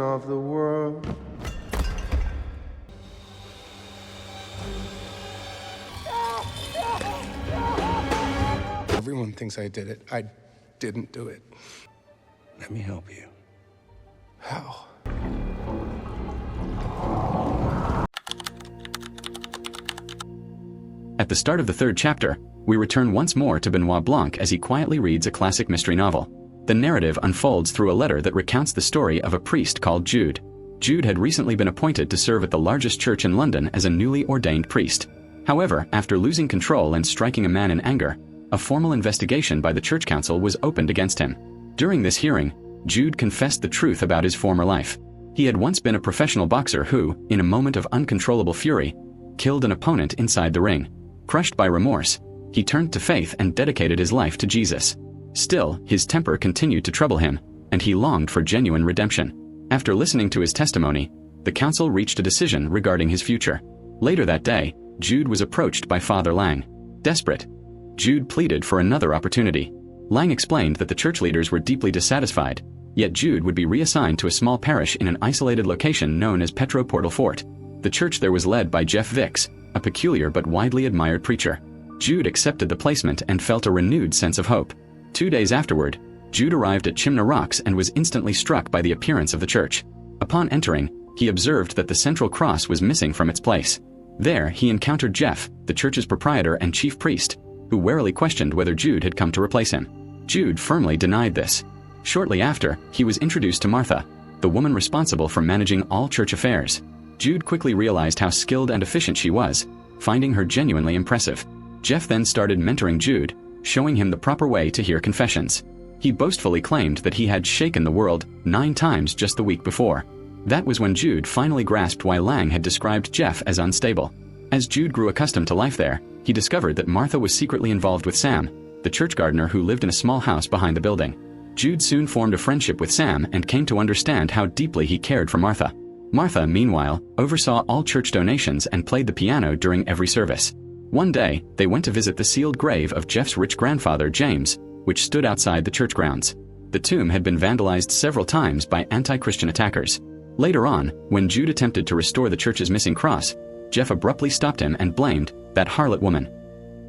of the world. Everyone thinks I did it. I didn't do it. Let me help you. How? At the start of the third chapter, we return once more to Benoît Blanc as he quietly reads a classic mystery novel. The narrative unfolds through a letter that recounts the story of a priest called Jude. Jude had recently been appointed to serve at the largest church in London as a newly ordained priest. However, after losing control and striking a man in anger, a formal investigation by the church council was opened against him. During this hearing, Jude confessed the truth about his former life. He had once been a professional boxer who, in a moment of uncontrollable fury, killed an opponent inside the ring. Crushed by remorse, he turned to faith and dedicated his life to Jesus. Still, his temper continued to trouble him, and he longed for genuine redemption. After listening to his testimony, the council reached a decision regarding his future. Later that day, Jude was approached by Father Lang. Desperate, Jude pleaded for another opportunity. Lang explained that the church leaders were deeply dissatisfied, yet Jude would be reassigned to a small parish in an isolated location known as Petro Portal Fort. The church there was led by Jeff Vicks, a peculiar but widely admired preacher. Jude accepted the placement and felt a renewed sense of hope. 2 days afterward, Jude arrived at Chimney Rocks and was instantly struck by the appearance of the church. Upon entering, he observed that the central cross was missing from its place. There, he encountered Jeff, the church's proprietor and chief priest, who warily questioned whether Jude had come to replace him. Jude firmly denied this. Shortly after, he was introduced to Martha, the woman responsible for managing all church affairs. Jude quickly realized how skilled and efficient she was, finding her genuinely impressive. Jeff then started mentoring Jude, showing him the proper way to hear confessions. He boastfully claimed that he had shaken the world 9 times just the week before. That was when Jude finally grasped why Lang had described Jeff as unstable. As Jude grew accustomed to life there, he discovered that Martha was secretly involved with Sam, the church gardener who lived in a small house behind the building. Jude soon formed a friendship with Sam and came to understand how deeply he cared for Martha. Martha, meanwhile, oversaw all church donations and played the piano during every service. One day, they went to visit the sealed grave of Jeff's rich grandfather, James, which stood outside the church grounds. The tomb had been vandalized several times by anti-Christian attackers. Later on, when Jude attempted to restore the church's missing cross, Jeff abruptly stopped him and blamed that harlot woman.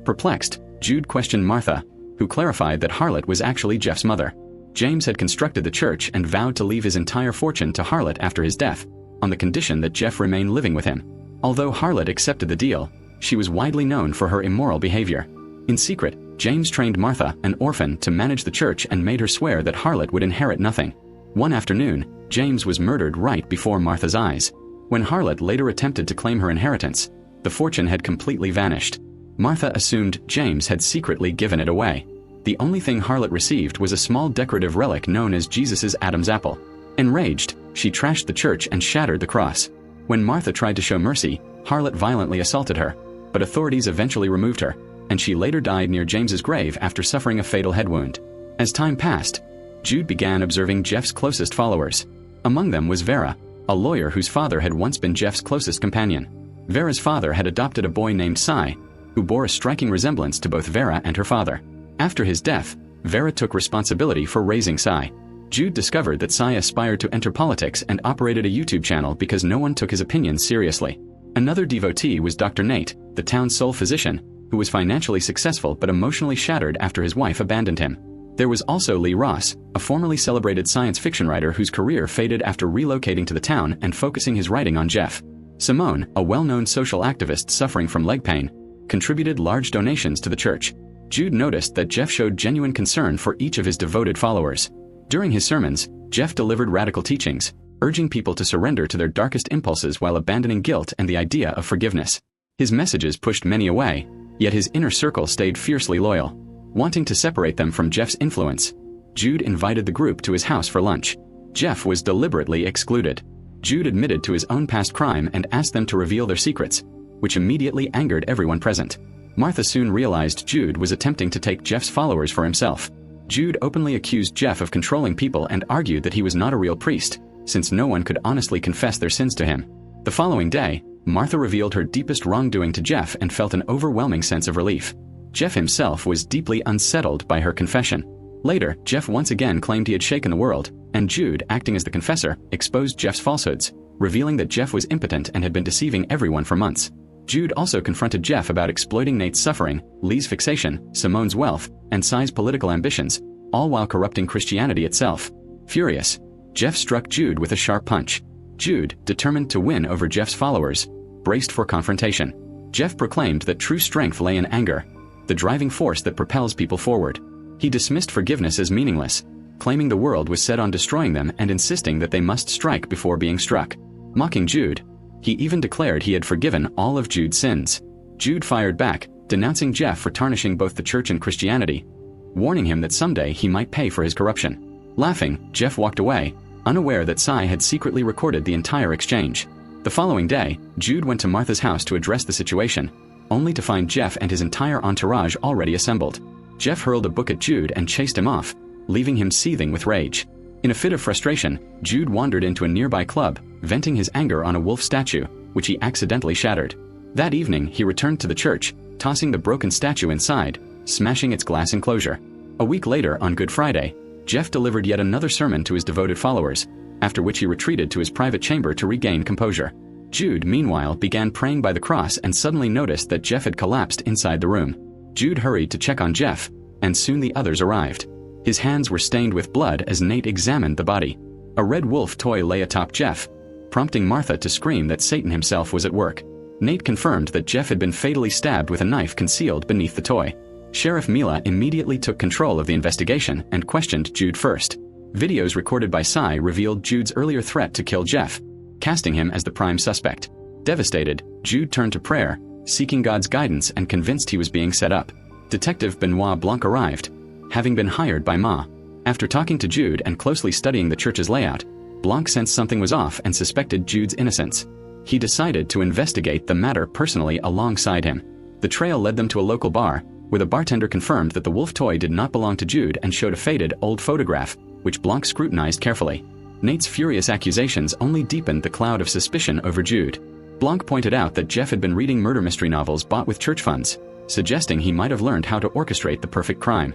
Perplexed, Jude questioned Martha, who clarified that harlot was actually Jeff's mother. James had constructed the church and vowed to leave his entire fortune to harlot after his death, on the condition that Jeff remain living with him. Although harlot accepted the deal, she was widely known for her immoral behavior. In secret, James trained Martha, an orphan, to manage the church and made her swear that harlot would inherit nothing. One afternoon, James was murdered right before Martha's eyes. When harlot later attempted to claim her inheritance, the fortune had completely vanished. Martha assumed James had secretly given it away. The only thing harlot received was a small decorative relic known as Jesus's Adam's apple. Enraged, she trashed the church and shattered the cross. When Martha tried to show mercy, harlot violently assaulted her, but authorities eventually removed her, and she later died near James's grave after suffering a fatal head wound. As time passed, Jude began observing Jeff's closest followers. Among them was Vera, a lawyer whose father had once been Jeff's closest companion. Vera's father had adopted a boy named Cy, who bore a striking resemblance to both Vera and her father. After his death, Vera took responsibility for raising Cy. Jude discovered that Cy aspired to enter politics and operated a YouTube channel because no one took his opinions seriously. Another devotee was Dr. Nate, the town's sole physician, who was financially successful but emotionally shattered after his wife abandoned him. There was also Lee Ross, a formerly celebrated science fiction writer whose career faded after relocating to the town and focusing his writing on Jeff. Simone, a well-known social activist suffering from leg pain, contributed large donations to the church. Jude noticed that Jeff showed genuine concern for each of his devoted followers. During his sermons, Jeff delivered radical teachings, urging people to surrender to their darkest impulses while abandoning guilt and the idea of forgiveness. His messages pushed many away, yet his inner circle stayed fiercely loyal. Wanting to separate them from Jeff's influence, Jude invited the group to his house for lunch. Jeff was deliberately excluded. Jude admitted to his own past crime and asked them to reveal their secrets, which immediately angered everyone present. Martha soon realized Jude was attempting to take Jeff's followers for himself. Jude openly accused Jeff of controlling people and argued that he was not a real priest, since no one could honestly confess their sins to him. The following day, Martha revealed her deepest wrongdoing to Jeff and felt an overwhelming sense of relief. Jeff himself was deeply unsettled by her confession. Later, Jeff once again claimed he had shaken the world, and Jude, acting as the confessor, exposed Jeff's falsehoods, revealing that Jeff was impotent and had been deceiving everyone for months. Jude also confronted Jeff about exploiting Nate's suffering, Lee's fixation, Simone's wealth, and Cy's political ambitions, all while corrupting Christianity itself. Furious, Jeff struck Jude with a sharp punch. Jude, determined to win over Jeff's followers, braced for confrontation. Jeff proclaimed that true strength lay in anger, the driving force that propels people forward. He dismissed forgiveness as meaningless, claiming the world was set on destroying them and insisting that they must strike before being struck. Mocking Jude, he even declared he had forgiven all of Jude's sins. Jude fired back, denouncing Jeff for tarnishing both the church and Christianity, warning him that someday he might pay for his corruption. Laughing, Jeff walked away, unaware that Cy had secretly recorded the entire exchange. The following day, Jude went to Martha's house to address the situation, only to find Jeff and his entire entourage already assembled. Jeff hurled a book at Jude and chased him off, leaving him seething with rage. In a fit of frustration, Jude wandered into a nearby club, venting his anger on a wolf statue, which he accidentally shattered. That evening, he returned to the church, tossing the broken statue inside, smashing its glass enclosure. A week later, on Good Friday, Jeff delivered yet another sermon to his devoted followers, after which he retreated to his private chamber to regain composure. Jude, meanwhile, began praying by the cross and suddenly noticed that Jeff had collapsed inside the room. Jude hurried to check on Jeff, and soon the others arrived. His hands were stained with blood as Nate examined the body. A red wolf toy lay atop Jeff, prompting Martha to scream that Satan himself was at work. Nate confirmed that Jeff had been fatally stabbed with a knife concealed beneath the toy. Sheriff Mila immediately took control of the investigation and questioned Jude first. Videos recorded by Cy revealed Jude's earlier threat to kill Jeff, casting him as the prime suspect. Devastated, Jude turned to prayer, seeking God's guidance and convinced he was being set up. Detective Benoît Blanc arrived, having been hired by Ma. After talking to Jude and closely studying the church's layout, Blanc sensed something was off and suspected Jude's innocence. He decided to investigate the matter personally alongside him. The trail led them to a local bar, where the bartender confirmed that the wolf toy did not belong to Jude and showed a faded, old photograph, which Blanc scrutinized carefully. Nate's furious accusations only deepened the cloud of suspicion over Jude. Blanc pointed out that Jeff had been reading murder mystery novels bought with church funds, suggesting he might have learned how to orchestrate the perfect crime.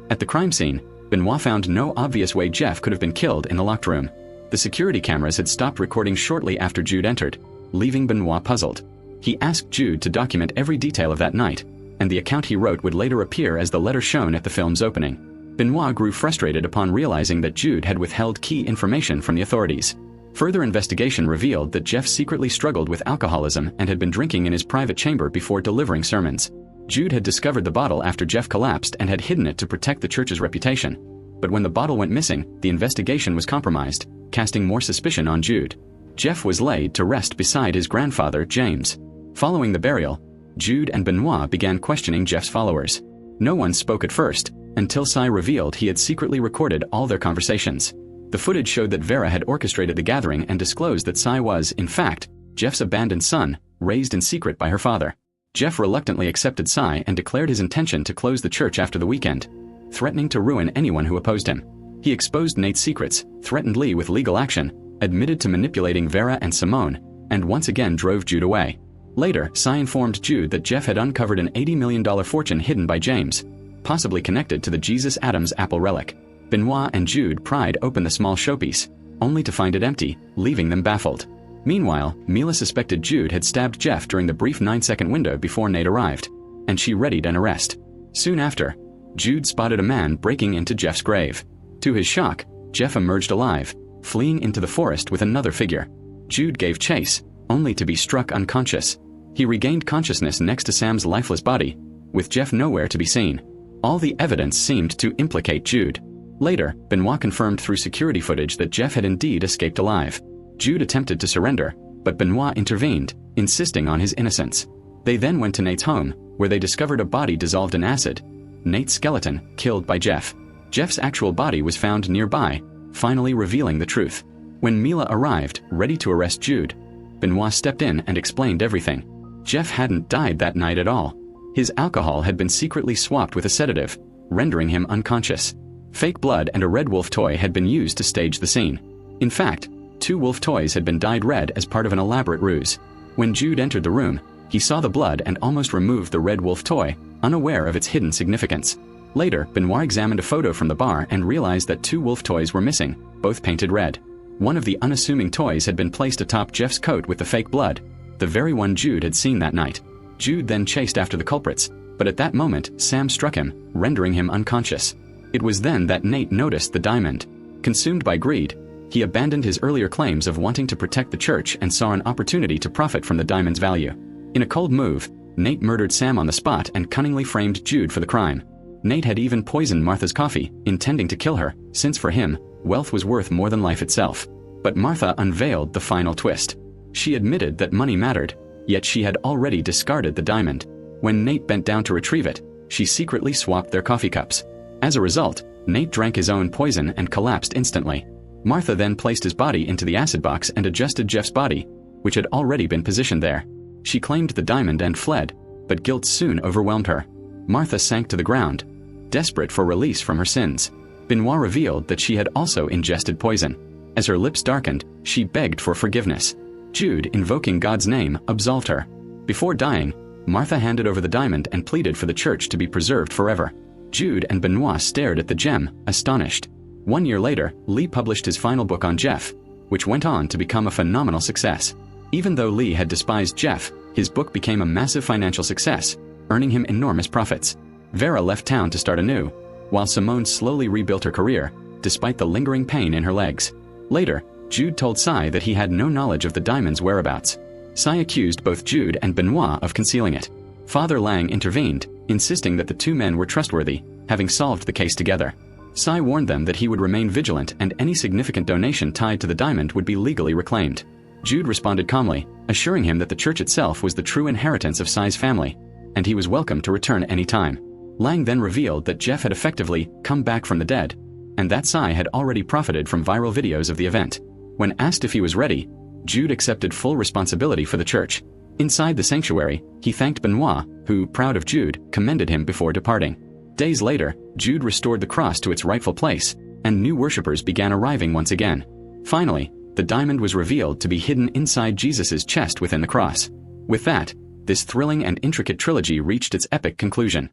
At the crime scene, Benoît found no obvious way Jeff could have been killed in the locked room. The security cameras had stopped recording shortly after Jude entered, leaving Benoît puzzled. He asked Jude to document every detail of that night, and the account he wrote would later appear as the letter shown at the film's opening. Benoît grew frustrated upon realizing that Jude had withheld key information from the authorities. Further investigation revealed that Jeff secretly struggled with alcoholism and had been drinking in his private chamber before delivering sermons. Jude had discovered the bottle after Jeff collapsed and had hidden it to protect the church's reputation. But when the bottle went missing, the investigation was compromised, casting more suspicion on Jude. Jeff was laid to rest beside his grandfather, James. Following the burial, Jude and Benoît began questioning Jeff's followers. No one spoke at first, until Cy revealed he had secretly recorded all their conversations. The footage showed that Vera had orchestrated the gathering and disclosed that Cy was, in fact, Jeff's abandoned son, raised in secret by her father. Jeff reluctantly accepted Cy and declared his intention to close the church after the weekend, threatening to ruin anyone who opposed him. He exposed Nate's secrets, threatened Lee with legal action, admitted to manipulating Vera and Simone, and once again drove Jude away. Later, Cy informed Jude that Jeff had uncovered an $80 million fortune hidden by James, possibly connected to the Jesus Adams apple relic. Benoît and Jude pried open the small showpiece, only to find it empty, leaving them baffled. Meanwhile, Mila suspected Jude had stabbed Jeff during the brief 9-second window before Nate arrived, and she readied an arrest. Soon after, Jude spotted a man breaking into Jeff's grave. To his shock, Jeff emerged alive, fleeing into the forest with another figure. Jude gave chase, only to be struck unconscious. He regained consciousness next to Sam's lifeless body, with Jeff nowhere to be seen. All the evidence seemed to implicate Jude. Later, Benoît confirmed through security footage that Jeff had indeed escaped alive. Jude attempted to surrender, but Benoît intervened, insisting on his innocence. They then went to Nate's home, where they discovered a body dissolved in acid, Nate's skeleton, killed by Jeff. Jeff's actual body was found nearby, finally revealing the truth. When Mila arrived, ready to arrest Jude, Benoît stepped in and explained everything. Jeff hadn't died that night at all. His alcohol had been secretly swapped with a sedative, rendering him unconscious. Fake blood and a red wolf toy had been used to stage the scene. In fact, 2 wolf toys had been dyed red as part of an elaborate ruse. When Jude entered the room, he saw the blood and almost removed the red wolf toy, unaware of its hidden significance. Later, Benoît examined a photo from the bar and realized that 2 wolf toys were missing, both painted red. One of the unassuming toys had been placed atop Jeff's coat with the fake blood, the very one Jude had seen that night. Jude then chased after the culprits, but at that moment, Sam struck him, rendering him unconscious. It was then that Nate noticed the diamond. Consumed by greed, he abandoned his earlier claims of wanting to protect the church and saw an opportunity to profit from the diamond's value. In a cold move, Nate murdered Sam on the spot and cunningly framed Jude for the crime. Nate had even poisoned Martha's coffee, intending to kill her, since for him, wealth was worth more than life itself. But Martha unveiled the final twist. She admitted that money mattered, yet she had already discarded the diamond. When Nate bent down to retrieve it, she secretly swapped their coffee cups. As a result, Nate drank his own poison and collapsed instantly. Martha then placed his body into the acid box and adjusted Jeff's body, which had already been positioned there. She claimed the diamond and fled, but guilt soon overwhelmed her. Martha sank to the ground, desperate for release from her sins. Benoît revealed that she had also ingested poison. As her lips darkened, she begged for forgiveness. Jude, invoking God's name, absolved her. Before dying, Martha handed over the diamond and pleaded for the church to be preserved forever. Jude and Benoît stared at the gem, astonished. 1 year later, Lee published his final book on Jeff, which went on to become a phenomenal success. Even though Lee had despised Jeff, his book became a massive financial success, earning him enormous profits. Vera left town to start anew, while Simone slowly rebuilt her career, despite the lingering pain in her legs. Later, Jude told Cy that he had no knowledge of the diamond's whereabouts. Cy accused both Jude and Benoît of concealing it. Father Lang intervened, insisting that the 2 men were trustworthy, having solved the case together. Cy warned them that he would remain vigilant and any significant donation tied to the diamond would be legally reclaimed. Jude responded calmly, assuring him that the church itself was the true inheritance of Cy's family, and he was welcome to return any time. Lang then revealed that Jeff had effectively come back from the dead, and that Cy had already profited from viral videos of the event. When asked if he was ready, Jude accepted full responsibility for the church. Inside the sanctuary, he thanked Benoît, who, proud of Jude, commended him before departing. Days later, Jude restored the cross to its rightful place, and new worshippers began arriving once again. Finally, the diamond was revealed to be hidden inside Jesus' chest within the cross. With that, this thrilling and intricate trilogy reached its epic conclusion.